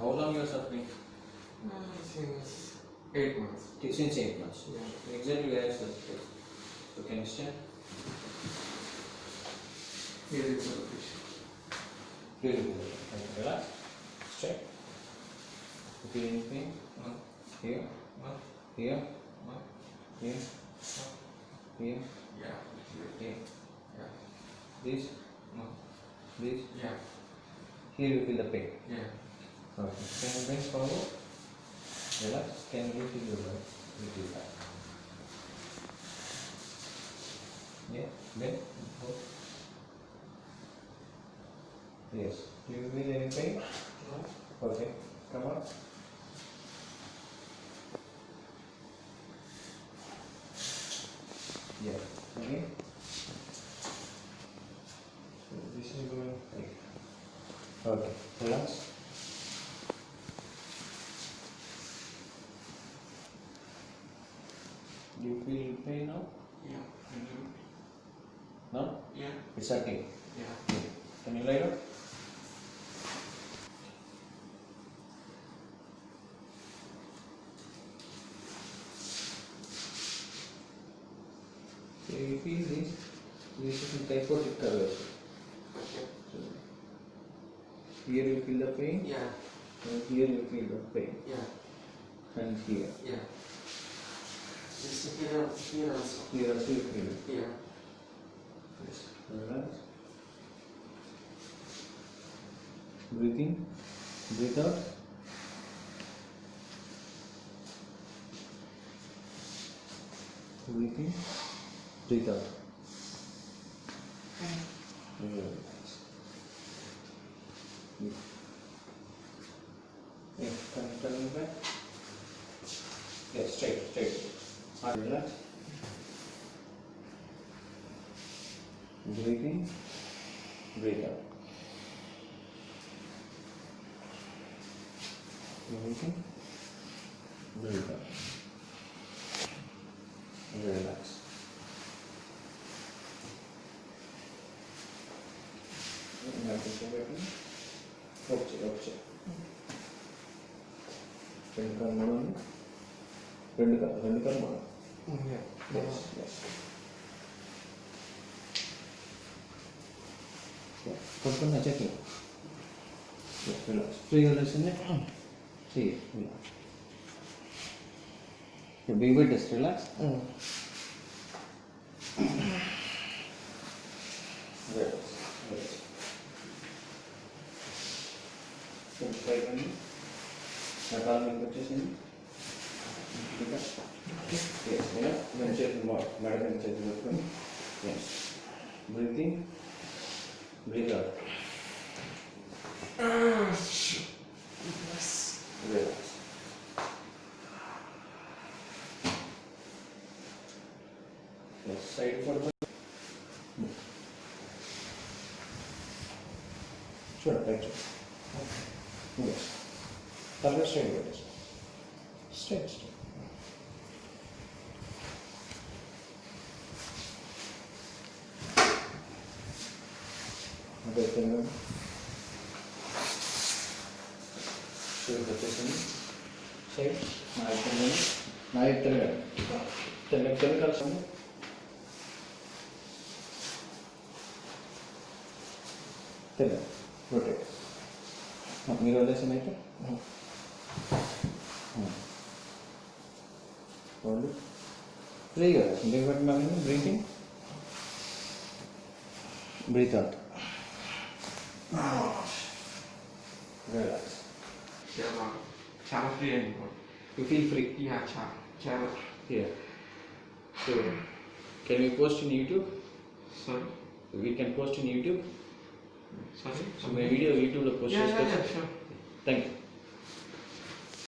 how long you are suffering? Since 8 months. Since 8 months. Yeah. Exactly where is it? So can you stand? Here is the location. Really good. Relax. Straight. You feel any pain? No. Here. No. Here. No. Here. No. Here. Yeah. Here. Yeah. This. No. This. Yeah. Here you feel the pain. Yeah. Okay. Can you bring forward? Relax. Can you feel your right? Little back. Yeah. Bend. Hold. Yes. Do you feel any pain? No. Okay. Come on. Yeah. Again. So this is going like. Okay. Relax. Do you feel pain now? Yeah. No? Yeah. It's hurting. Yeah. Can you lie down? So you feel this? This is kyphotic cover. Okay. So here you feel the pain, Yeah. and here you feel the pain, Yeah. and here. Yeah. It's here also. Here also you feel it. Yeah. Yes. Relax. Breathe in, breathe out. Breathe in, breathe out. Relax. Yeah, turn back. Yes, straight. Relax. Breathe in, breathe out. Breathe in, breathe out. Relax. వచ్చే రెండు కన్ను రెండు కన్ను Yeah. కొట్టుకున్నా check ఫ్రీగా వస్తుంది చెయ్యి big bed test relax పైకి నా కాలు మీకు వచ్చేసింది నేను చేతులు మెడ మీద చేతులు పెట్టుకొని breathing breath out relax side పడుతుంది చూడండి పైకి చూడండి తల స్ట్రైట్ పెట్టేసి స్ట్రైట్ అదే తెలుగు షూట్ వచ్చేసింది సైడ్ నా తెలుగు కలిసాము తెలుగు రొటేట్ మీరు వదిలేసిన అయితే వాళ్ళు ఫ్రీగా ఇంటికి పెట్టిన బ్రీతింగ్ బ్రీత్ అవుట్ రిలాక్స్ చాలా ఫ్రీ అయింది. యూ ఫీల్ ఫ్రీ Yeah, చాలా. Here so can you post in YouTube Sorry. We can post in YouTube Sorry. So me video యూట్యూబ్లో పోస్ట్ Yeah, చేసుకోవచ్చు sure. Thank you